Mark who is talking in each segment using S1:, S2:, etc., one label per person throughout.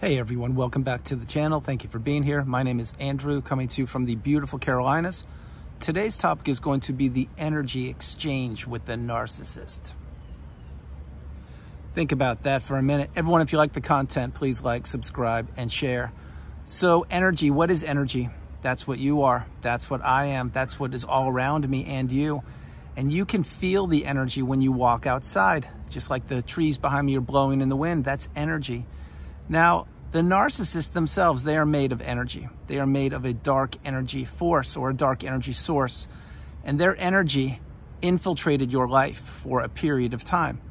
S1: Hey everyone, welcome back to the channel. Thank you for being here. My name is Andrew, coming to you from the beautiful Carolinas. Today's topic is going to be the energy exchange with the narcissist. Think about that for a minute. Everyone, if you like the content, please like, subscribe, and share. So energy, what is energy? That's what you are. That's what I am. That's what is all around me and you. And you can feel the energy when you walk outside, just like the trees behind me are blowing in the wind. That's energy. Now, the narcissists themselves, they are made of energy. They are made of a dark energy force or a dark energy source. And their energy infiltrated your life for a period of time.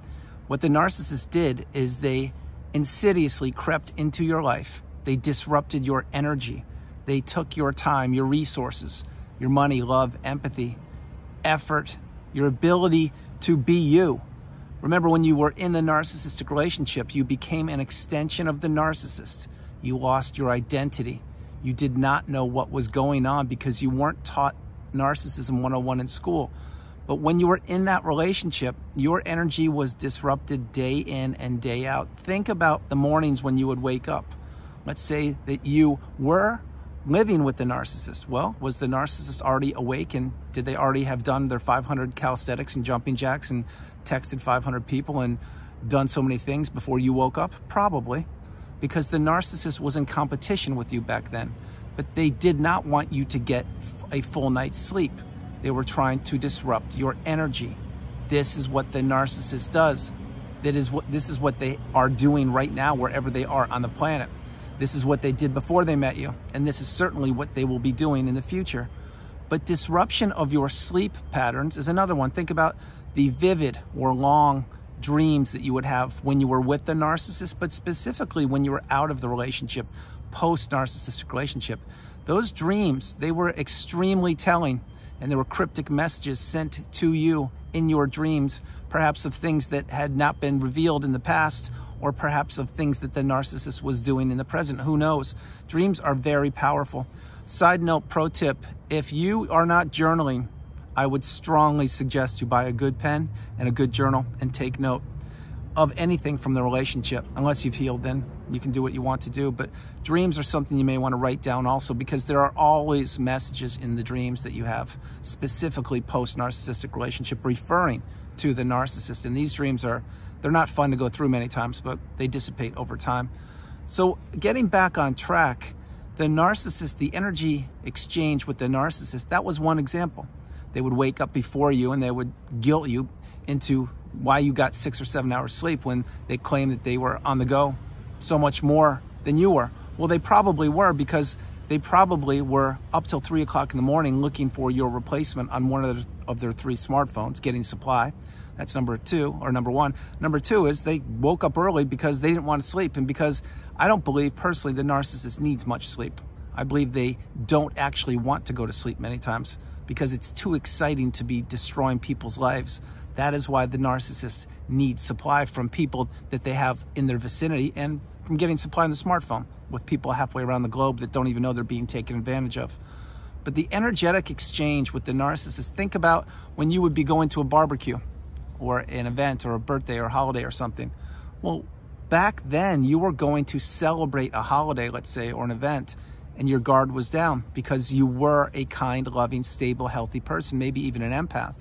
S1: What the narcissist did is they insidiously crept into your life. They disrupted your energy. They took your time, your resources, your money, love, empathy, effort, your ability to be you. Remember, when you were in the narcissistic relationship, you became an extension of the narcissist. You lost your identity. You did not know what was going on because you weren't taught Narcissism 101 in school. But when you were in that relationship, your energy was disrupted day in and day out. Think about the mornings when you would wake up. Let's say that you were living with the narcissist. Well, was the narcissist already awake, and did they already have done their 500 calisthenics and jumping jacks and texted 500 people and done so many things before you woke up? Probably, because the narcissist was in competition with you back then. But they did not want you to get a full night's sleep. They were trying to disrupt your energy. This is what the narcissist does. This is what they are doing right now, wherever they are on the planet. This is what they did before they met you, and this is certainly what they will be doing in the future. But disruption of your sleep patterns is another one. Think about the vivid or long dreams that you would have when you were with the narcissist, but specifically when you were out of the relationship, post-narcissistic relationship. Those dreams, they were extremely telling, and there were cryptic messages sent to you in your dreams, perhaps of things that had not been revealed in the past, or perhaps of things that the narcissist was doing in the present. Who knows? Dreams are very powerful. Side note, pro tip, if you are not journaling, I would strongly suggest you buy a good pen and a good journal and take note of anything from the relationship. Unless you've healed, then you can do what you want to do. But dreams are something you may want to write down also, because there are always messages in the dreams that you have, specifically post-narcissistic relationship, referring to the narcissist. And these dreams they're not fun to go through many times, but they dissipate over time. So getting back on track, the narcissist, the energy exchange with the narcissist, that was one example. They would wake up before you and they would guilt you into why you got 6 or 7 hours sleep when they claimed that they were on the go so much more than you were. Well, they probably were, because they probably were up till 3 o'clock in the morning looking for your replacement on one of their 3 smartphones, getting supply. That's number one. Number two is they woke up early because they didn't want to sleep, and because I don't believe personally the narcissist needs much sleep. I believe they don't actually want to go to sleep many times because it's too exciting to be destroying people's lives. That is why the narcissist needs supply from people that they have in their vicinity, and from getting supply on the smartphone with people halfway around the globe that don't even know they're being taken advantage of. But the energetic exchange with the narcissist, think about when you would be going to a barbecue or an event or a birthday or holiday or something. Well, back then you were going to celebrate a holiday, let's say, or an event, and your guard was down because you were a kind, loving, stable, healthy person, maybe even an empath.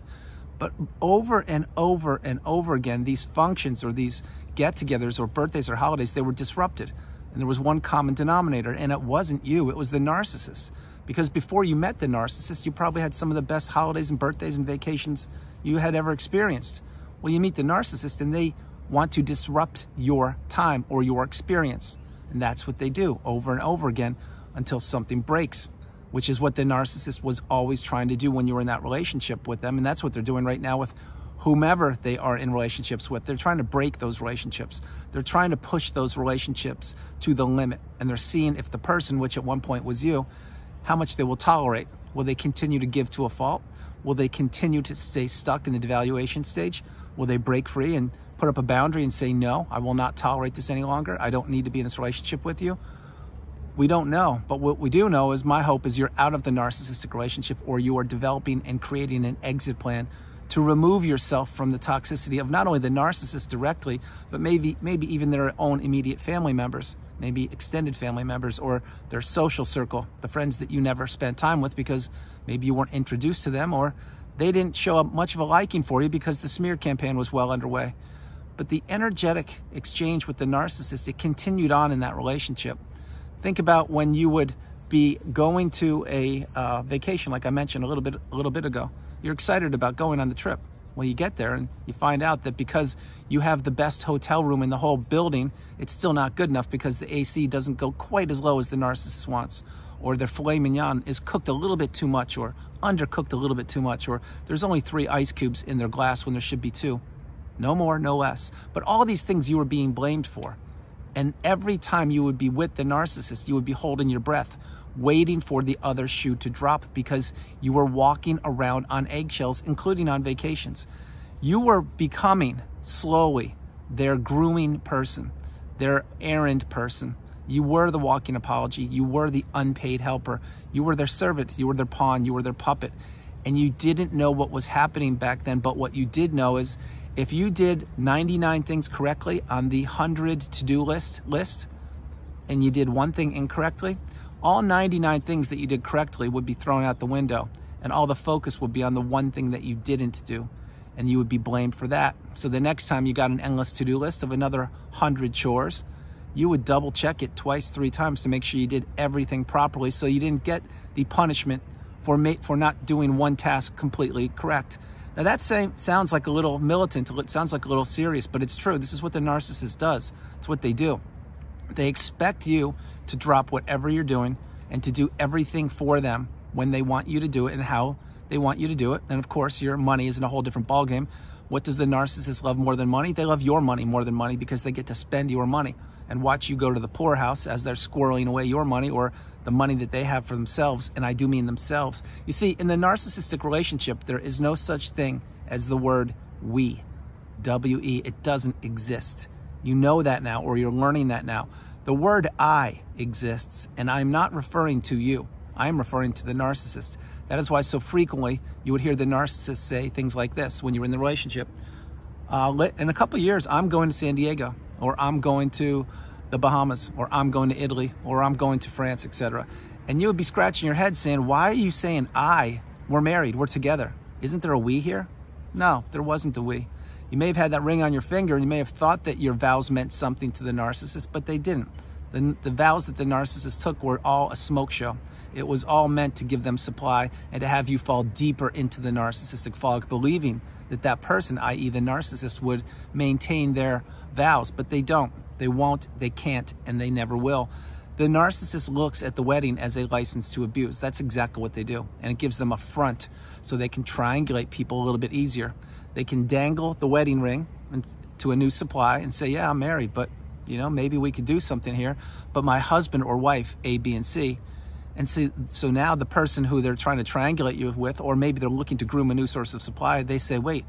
S1: But over and over and over again, these functions or these get-togethers or birthdays or holidays, they were disrupted. And there was one common denominator, and it wasn't you, it was the narcissist. Because before you met the narcissist, you probably had some of the best holidays and birthdays and vacations you had ever experienced. Well, you meet the narcissist and they want to disrupt your time or your experience. And that's what they do over and over again until something breaks, which is what the narcissist was always trying to do when you were in that relationship with them. And that's what they're doing right now with whomever they are in relationships with. They're trying to break those relationships. They're trying to push those relationships to the limit. And they're seeing if the person, which at one point was you, how much they will tolerate. Will they continue to give to a fault? Will they continue to stay stuck in the devaluation stage? Will they break free and put up a boundary and say, no, I will not tolerate this any longer. I don't need to be in this relationship with you. We don't know. But what we do know is, my hope is you're out of the narcissistic relationship, or you are developing and creating an exit plan to remove yourself from the toxicity of not only the narcissist directly, but maybe even their own immediate family members. maybe extended family members, or their social circle, the friends that you never spent time with because maybe you weren't introduced to them, or they didn't show up much of a liking for you because the smear campaign was well underway. But the energetic exchange with the narcissist, it continued on in that relationship. Think about when you would be going to a vacation, like I mentioned a little bit ago. You're excited about going on the trip. Well, you get there and you find out that because you have the best hotel room in the whole building, it's still not good enough because the AC doesn't go quite as low as the narcissist wants, or their filet mignon is cooked a little bit too much, or undercooked a little bit too much, or there's only 3 ice cubes in their glass when there should be 2. No more, no less. But all these things you were being blamed for. And every time you would be with the narcissist, you would be holding your breath, waiting for the other shoe to drop, because you were walking around on eggshells, including on vacations. You were becoming slowly their grooming person, their errand person. You were the walking apology. You were the unpaid helper. You were their servant. You were their pawn. You were their puppet. And you didn't know what was happening back then. But what you did know is if you did 99 things correctly on the 100 to-do list, and you did one thing incorrectly, all 99 things that you did correctly would be thrown out the window, and all the focus would be on the one thing that you didn't do, and you would be blamed for that. So the next time you got an endless to-do list of another 100 chores, you would double check it twice, 3 times to make sure you did everything properly, so you didn't get the punishment for not doing one task completely correct. Now that sounds like a little militant, it sounds like a little serious, but it's true. This is what the narcissist does. It's what they do. They expect you to drop whatever you're doing and to do everything for them when they want you to do it and how they want you to do it. And of course, your money is in a whole different ballgame. What does the narcissist love more than money? They love your money more than money, because they get to spend your money and watch you go to the poorhouse as they're squirreling away your money, or the money that they have for themselves. And I do mean themselves. You see, in the narcissistic relationship, there is no such thing as the word we, W-E. It doesn't exist. You know that now, or you're learning that now. The word I exists, and I'm not referring to you. I'm referring to the narcissist. That is why so frequently you would hear the narcissist say things like this when you're in the relationship. In a couple of years, I'm going to San Diego, or I'm going to the Bahamas, or I'm going to Italy, or I'm going to France, etc. And you would be scratching your head saying, why are you saying I? We're married, we're together. Isn't there a we here? No, there wasn't a we. You may have had that ring on your finger, and you may have thought that your vows meant something to the narcissist, but they didn't. The vows that the narcissist took were all a smoke show. It was all meant to give them supply and to have you fall deeper into the narcissistic fog, believing that that person, i.e. the narcissist, would maintain their vows, but they don't. They won't, they can't, and they never will. The narcissist looks at the wedding as a license to abuse. That's exactly what they do, and it gives them a front so they can triangulate people a little bit easier. They can dangle the wedding ring to a new supply and say, yeah, I'm married, but you know, maybe we could do something here. But my husband or wife, A, B, and C. And so now the person who they're trying to triangulate you with, or maybe they're looking to groom a new source of supply, they say, wait,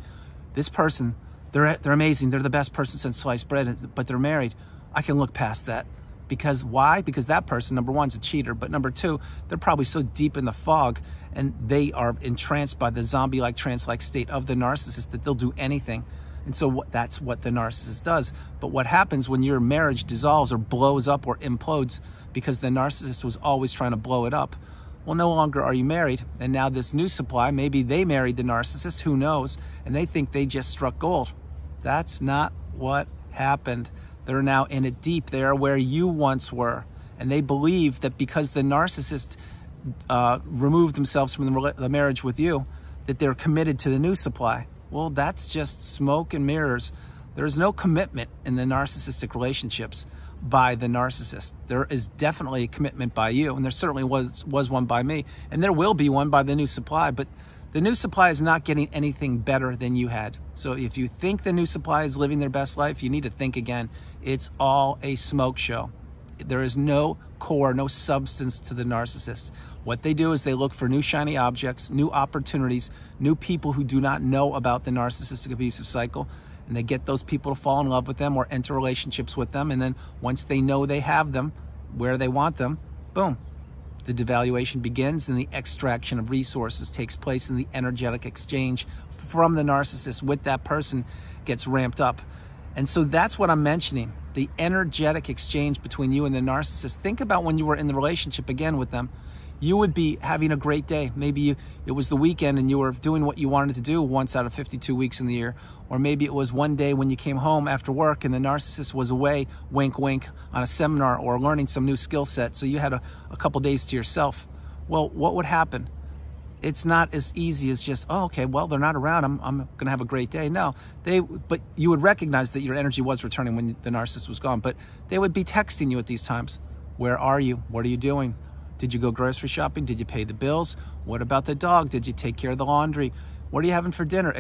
S1: this person, they're amazing. They're the best person since sliced bread, but they're married. I can look past that. Because why? Because that person, number one, is a cheater. But number two, they're probably so deep in the fog and they are entranced by the zombie-like, trance-like state of the narcissist that they'll do anything. And so that's what the narcissist does. But what happens when your marriage dissolves or blows up or implodes because the narcissist was always trying to blow it up? Well, no longer are you married. And now this new supply, maybe they married the narcissist, who knows? And they think they just struck gold. That's not what happened. They're now in it deep. They are where you once were. And they believe that because the narcissist removed themselves from the marriage with you, that they're committed to the new supply. Well, that's just smoke and mirrors. There is no commitment in the narcissistic relationships by the narcissist. There is definitely a commitment by you, and there certainly was one by me, and there will be one by the new supply, but the new supply is not getting anything better than you had. So if you think the new supply is living their best life, you need to think again. It's all a smoke show. There is no core, no substance to the narcissist. What they do is they look for new shiny objects, new opportunities, new people who do not know about the narcissistic abusive cycle, and they get those people to fall in love with them or enter relationships with them, and then once they know they have them where they want them, boom, the devaluation begins and the extraction of resources takes place, and the energetic exchange from the narcissist with that person gets ramped up. And so that's what I'm mentioning, the energetic exchange between you and the narcissist. Think about when you were in the relationship again with them. You would be having a great day. Maybe it was the weekend and you were doing what you wanted to do once out of 52 weeks in the year. Or maybe it was one day when you came home after work and the narcissist was away, wink, wink, on a seminar or learning some new skill set. So you had a couple days to yourself. Well, what would happen? It's not as easy as just, oh, okay, well, they're not around. I'm going to have a great day. No, but you would recognize that your energy was returning when the narcissist was gone. But they would be texting you at these times. Where are you? What are you doing? Did you go grocery shopping? Did you pay the bills? What about the dog? Did you take care of the laundry? What are you having for dinner?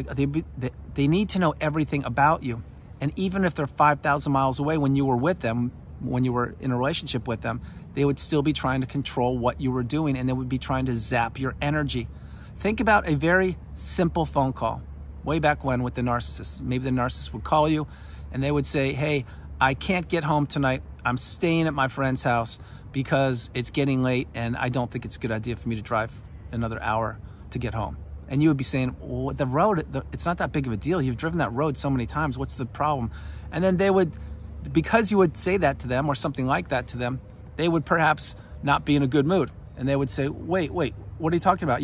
S1: They need to know everything about you. And even if they're 5,000 miles away when you were with them, when you were in a relationship with them, they would still be trying to control what you were doing, and they would be trying to zap your energy. Think about a very simple phone call way back when with the narcissist. Maybe the narcissist would call you and they would say, hey, I can't get home tonight. I'm staying at my friend's house because it's getting late and I don't think it's a good idea for me to drive another hour to get home. And you would be saying, well, the road, it's not that big of a deal. You've driven that road so many times. What's the problem? And then they would, because you would say that to them or something like that to them, they would perhaps not be in a good mood. And they would say, wait, what are you talking about?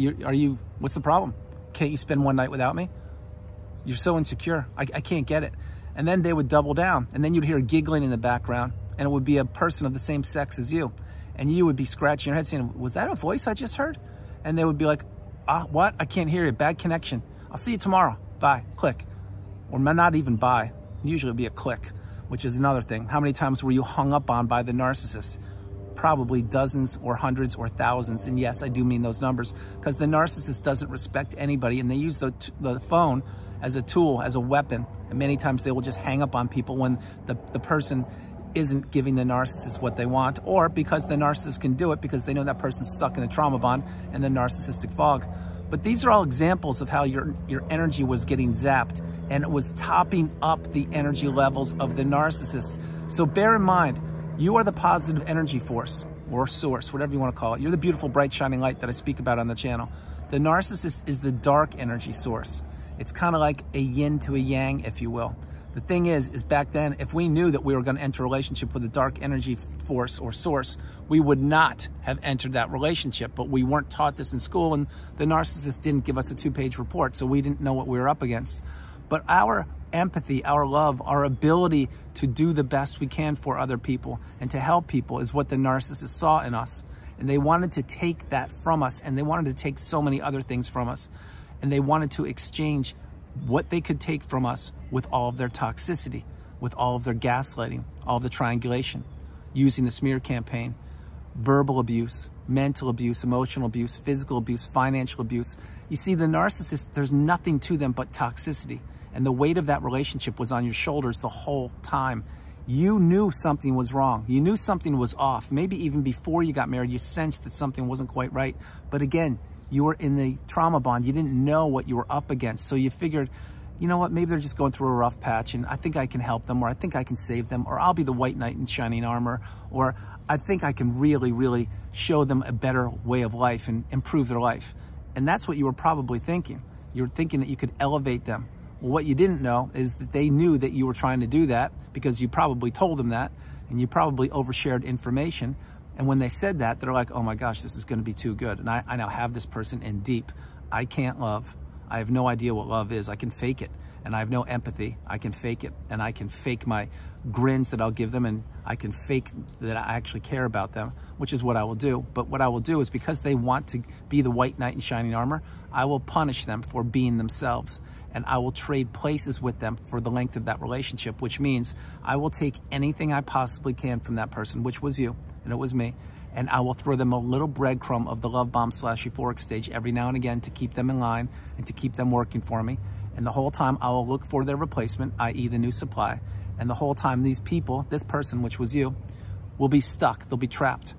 S1: What's the problem? Can't you spend one night without me? You're so insecure. I can't get it. And then they would double down. And then you'd hear giggling in the background. And it would be a person of the same sex as you. And you would be scratching your head saying, was that a voice I just heard? And they would be like, what? I can't hear you. Bad connection. I'll see you tomorrow. Bye. Click. Or not even bye. Usually it'd be a click, which is another thing. How many times were you hung up on by the narcissist? Probably dozens or hundreds or thousands. And yes, I do mean those numbers, because the narcissist doesn't respect anybody, and they use the phone as a tool, as a weapon. And many times they will just hang up on people when the person isn't giving the narcissist what they want, or because the narcissist can do it because they know that person's stuck in a trauma bond and the narcissistic fog. But these are all examples of how your energy was getting zapped, and it was topping up the energy levels of the narcissist. So bear in mind, you are the positive energy force or source, whatever you want to call it. You're the beautiful, bright, shining light that I speak about on the channel. The narcissist is the dark energy source. It's kind of like a yin to a yang, if you will. The thing is back then, if we knew that we were going to enter a relationship with a dark energy force or source, we would not have entered that relationship. But we weren't taught this in school, and the narcissist didn't give us a 2-page report, so we didn't know what we were up against. But our empathy, our love, our ability to do the best we can for other people and to help people is what the narcissist saw in us. And they wanted to take that from us, and they wanted to take so many other things from us. And they wanted to exchange what they could take from us with all of their toxicity, with all of their gaslighting, all of the triangulation, using the smear campaign, verbal abuse, mental abuse, emotional abuse, physical abuse, financial abuse. You see, the narcissist, there's nothing to them but toxicity. And the weight of that relationship was on your shoulders the whole time. You knew something was wrong. You knew something was off. Maybe even before you got married, you sensed that something wasn't quite right. But again, you were in the trauma bond. You didn't know what you were up against. So you figured, you know what, maybe they're just going through a rough patch and I think I can help them, or I think I can save them, or I'll be the white knight in shining armor, or I think I can really, really show them a better way of life and improve their life. And that's what you were probably thinking. You were thinking that you could elevate them. Well, what you didn't know is that they knew that you were trying to do that because you probably told them that, and you probably overshared information. And when they said that, they're like, oh my gosh, this is going to be too good. And I now have this person in deep. I can't love. I have no idea what love is. I can fake it. And I have no empathy. I can fake it. And I can fake my grins that I'll give them. And I can fake that I actually care about them, which is what I will do. But what I will do is, because they want to be the white knight in shining armor, I will punish them for being themselves. And I will trade places with them for the length of that relationship, which means I will take anything I possibly can from that person, which was you, and it was me, and I will throw them a little breadcrumb of the love bomb / euphoric stage every now and again to keep them in line and to keep them working for me. And the whole time I will look for their replacement, i.e. the new supply. And the whole time these people, this person, which was you, will be stuck. They'll be trapped.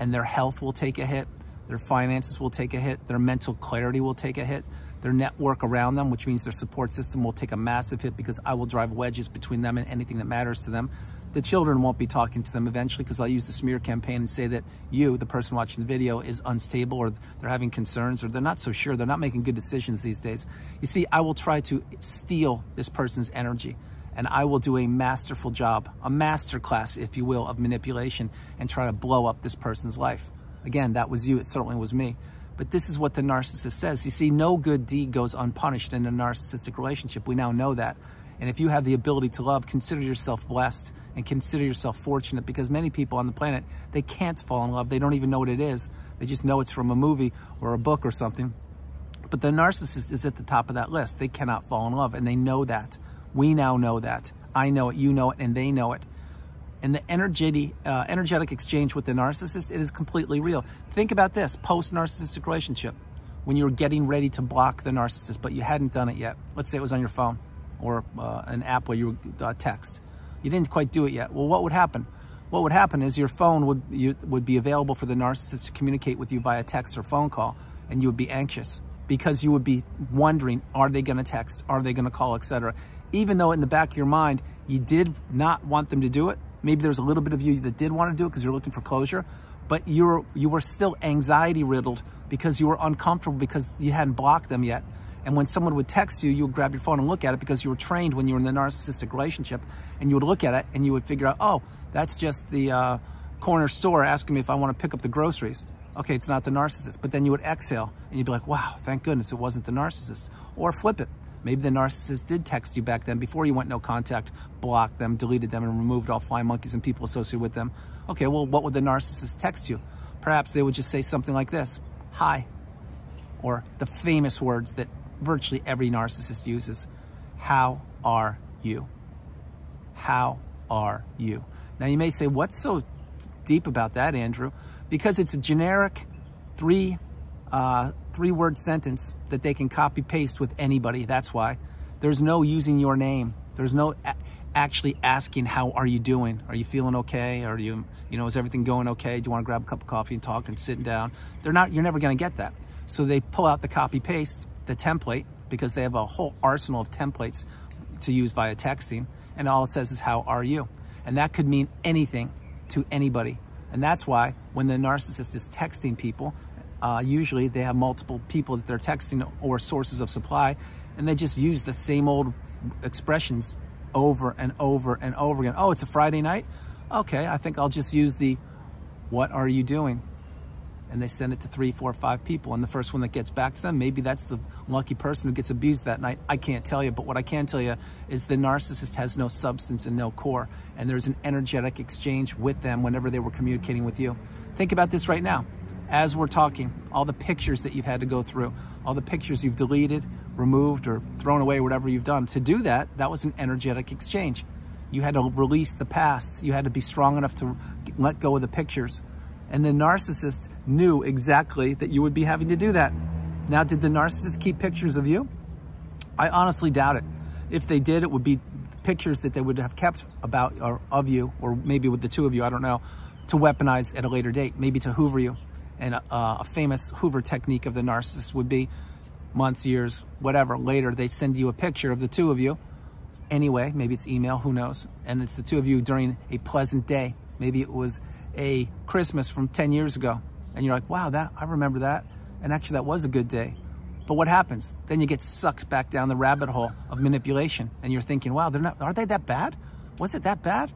S1: And their health will take a hit. Their finances will take a hit. Their mental clarity will take a hit. Their network around them, which means their support system, will take a massive hit because I will drive wedges between them and anything that matters to them. The children won't be talking to them eventually because I'll use the smear campaign and say that you, the person watching the video, is unstable, or they're having concerns, or they're not so sure. They're not making good decisions these days. You see, I will try to steal this person's energy. and I will do a masterful job, a master class, if you will, of manipulation and try to blow up this person's life. Again, that was you. It certainly was me. But this is what the narcissist says. You see, no good deed goes unpunished in a narcissistic relationship. We now know that. And if you have the ability to love, consider yourself blessed and consider yourself fortunate, because many people on the planet, they can't fall in love. They don't even know what it is. They just know it's from a movie or a book or something. But the narcissist is at the top of that list. They cannot fall in love, and they know that. We now know that. I know it, you know it, and they know it. And the energetic exchange with the narcissist, it is completely real. Think about this, post-narcissistic relationship, when you're getting ready to block the narcissist, but you hadn't done it yet. Let's say it was on your phone or an app where you would text. You didn't quite do it yet. Well, what would happen? What would happen is your phone would be available for the narcissist to communicate with you via text or phone call, and you would be anxious because you would be wondering, are they going to text? Are they going to call, etc.? Even though in the back of your mind, you did not want them to do it. Maybe there's a little bit of you that did want to do it because you're looking for closure, but you were still anxiety riddled because you were uncomfortable because you hadn't blocked them yet. And when someone would text you, you would grab your phone and look at it because you were trained when you were in the narcissistic relationship, and you would look at it and you would figure out, oh, that's just the corner store asking me if I want to pick up the groceries. Okay, it's not the narcissist. But then you would exhale and you'd be like, wow, thank goodness it wasn't the narcissist. Or flip it. Maybe the narcissist did text you back then before you went no contact, blocked them, deleted them, and removed all flying monkeys and people associated with them. Okay, well, what would the narcissist text you? Perhaps they would just say something like this, hi, or the famous words that virtually every narcissist uses, how are you? How are you? Now you may say, what's so deep about that, Andrew? Because it's a generic three-word sentence that they can copy paste with anybody. That's why. There's no using your name. There's no actually asking, how are you doing? Are you feeling okay? Are you is everything going okay? Do you want to grab a cup of coffee and talk and sit down? You're never going to get that. So they pull out the copy paste, the template, because they have a whole arsenal of templates to use via texting. And all it says is, how are you? And that could mean anything to anybody. And that's why when the narcissist is texting people, usually they have multiple people that they're texting or sources of supply, and they just use the same old expressions over and over and over again. Oh, it's a Friday night? Okay, I think I'll just use the, what are you doing? And they send it to 3, 4, 5 people. And the first one that gets back to them, maybe that's the lucky person who gets abused that night. I can't tell you, but what I can tell you is the narcissist has no substance and no core. And there's an energetic exchange with them whenever they were communicating with you. Think about this right now. As we're talking, all the pictures that you've had to go through, all the pictures you've deleted, removed, or thrown away, whatever you've done. To do that, that was an energetic exchange. You had to release the past. You had to be strong enough to let go of the pictures. And the narcissist knew exactly that you would be having to do that. Now, did the narcissist keep pictures of you? I honestly doubt it. If they did, it would be pictures that they would have kept about or of you, or maybe with the two of you, I don't know, to weaponize at a later date, maybe to hoover you. And a famous hoover technique of the narcissist would be months, years, whatever, later, they send you a picture of the two of you. Anyway, maybe it's email, who knows? And it's the two of you during a pleasant day. Maybe it was a Christmas from 10 years ago. And you're like, wow, I remember that. And actually that was a good day. But what happens? Then you get sucked back down the rabbit hole of manipulation. And you're thinking, wow, are they that bad? Was it that bad?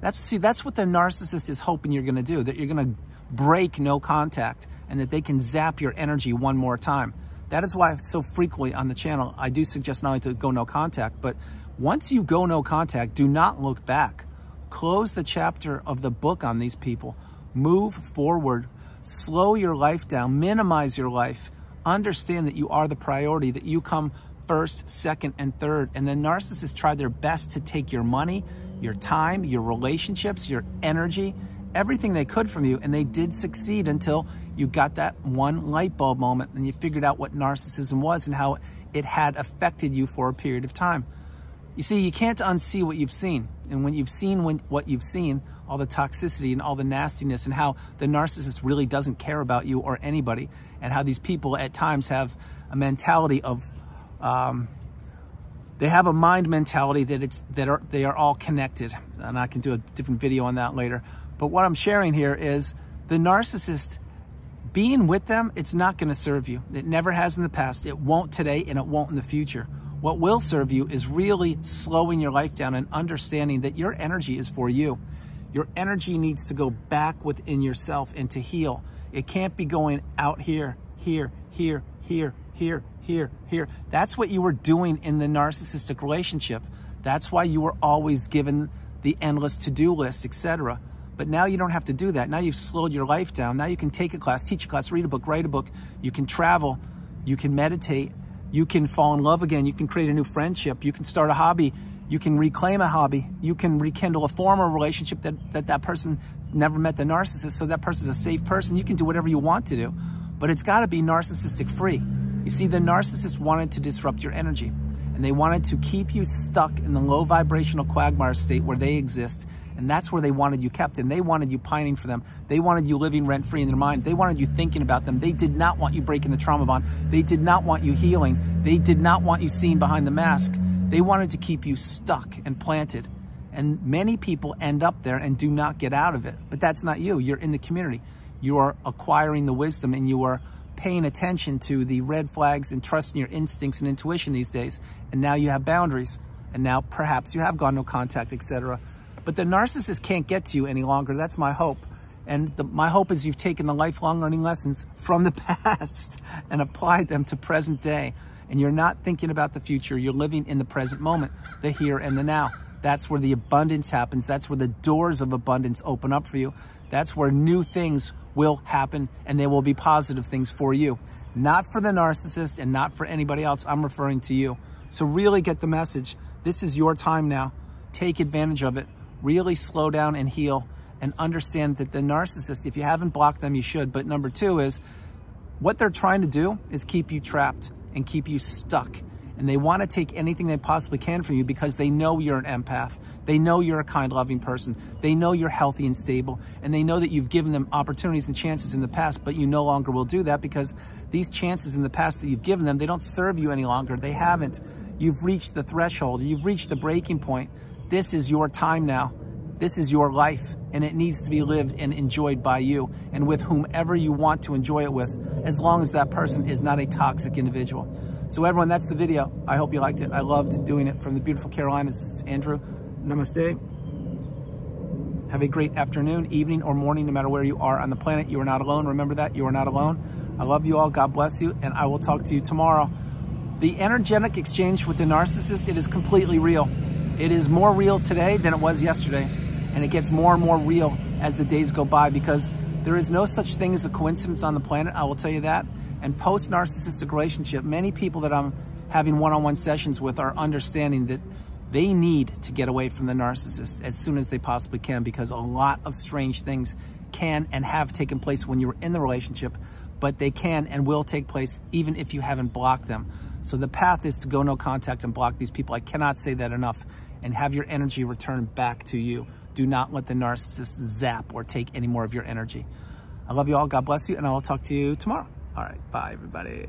S1: That's what the narcissist is hoping you're gonna do, that you're gonna break no contact and that they can zap your energy one more time. That is why so frequently on the channel, I do suggest not only to go no contact, but once you go no contact, do not look back. Close the chapter of the book on these people. Move forward. Slow your life down. Minimize your life. Understand that you are the priority, that you come first, second, and third. And the narcissists try their best to take your money, your time, your relationships, your energy, everything they could from you. And they did succeed until you got that one light bulb moment and you figured out what narcissism was and how it had affected you for a period of time. You see, you can't unsee what you've seen. And when you've seen what you've seen, all the toxicity and all the nastiness and how the narcissist really doesn't care about you or anybody, and how these people at times have a mentality of, they have a mind mentality that they are all connected. And I can do a different video on that later. But what I'm sharing here is the narcissist, being with them, it's not going to serve you. It never has in the past. It won't today, and it won't in the future. What will serve you is really slowing your life down and understanding that your energy is for you. Your energy needs to go back within yourself and to heal. It can't be going out here, here, here, here, here, here, here. That's what you were doing in the narcissistic relationship. That's why you were always given the endless to-do list, etc. But now you don't have to do that. Now you've slowed your life down. Now you can take a class, teach a class, read a book, write a book. You can travel. You can meditate. You can fall in love again. You can create a new friendship. You can start a hobby. You can reclaim a hobby. You can rekindle a former relationship that person never met the narcissist, so that person's a safe person. You can do whatever you want to do, but it's got to be narcissistic free. You see, the narcissist wanted to disrupt your energy, and they wanted to keep you stuck in the low vibrational quagmire state where they exist, and that's where they wanted you kept in. They wanted you pining for them. They wanted you living rent-free in their mind. They wanted you thinking about them. They did not want you breaking the trauma bond. They did not want you healing. They did not want you seeing behind the mask. They wanted to keep you stuck and planted. And many people end up there and do not get out of it. But that's not you. You're in the community. You are acquiring the wisdom, and you are paying attention to the red flags and trusting your instincts and intuition these days. And now you have boundaries. And now perhaps you have gone no contact, etc. But the narcissist can't get to you any longer. That's my hope. And my hope is you've taken the lifelong learning lessons from the past and applied them to present day. And you're not thinking about the future. You're living in the present moment, the here and the now. That's where the abundance happens. That's where the doors of abundance open up for you. That's where new things will happen, and they will be positive things for you. Not for the narcissist and not for anybody else. I'm referring to you. So really get the message. This is your time now. Take advantage of it. Really slow down and heal, and understand that the narcissist, if you haven't blocked them, you should. But number two is, what they're trying to do is keep you trapped and keep you stuck. And they want to take anything they possibly can from you because they know you're an empath. They know you're a kind, loving person. They know you're healthy and stable. And they know that you've given them opportunities and chances in the past, but you no longer will do that because these chances in the past that you've given them, they don't serve you any longer. They haven't. You've reached the threshold. You've reached the breaking point. This is your time now. This is your life, and it needs to be lived and enjoyed by you and with whomever you want to enjoy it with, as long as that person is not a toxic individual. So everyone, that's the video. I hope you liked it. I loved doing it from the beautiful Carolinas. This is Andrew. Namaste. Have a great afternoon, evening, or morning, no matter where you are on the planet. You are not alone. Remember that. You are not alone. I love you all. God bless you, and I will talk to you tomorrow. The energetic exchange with the narcissist, it is completely real. It is more real today than it was yesterday. And it gets more and more real as the days go by, because there is no such thing as a coincidence on the planet, I will tell you that. And post-narcissistic relationship, many people that I'm having one-on-one sessions with are understanding that they need to get away from the narcissist as soon as they possibly can, because a lot of strange things can and have taken place when you were in the relationship, but they can and will take place even if you haven't blocked them. So the path is to go no contact and block these people. I cannot say that enough. And have your energy return back to you. Do not let the narcissist zap or take any more of your energy. I love you all. God bless you. And I will talk to you tomorrow. All right. Bye, everybody.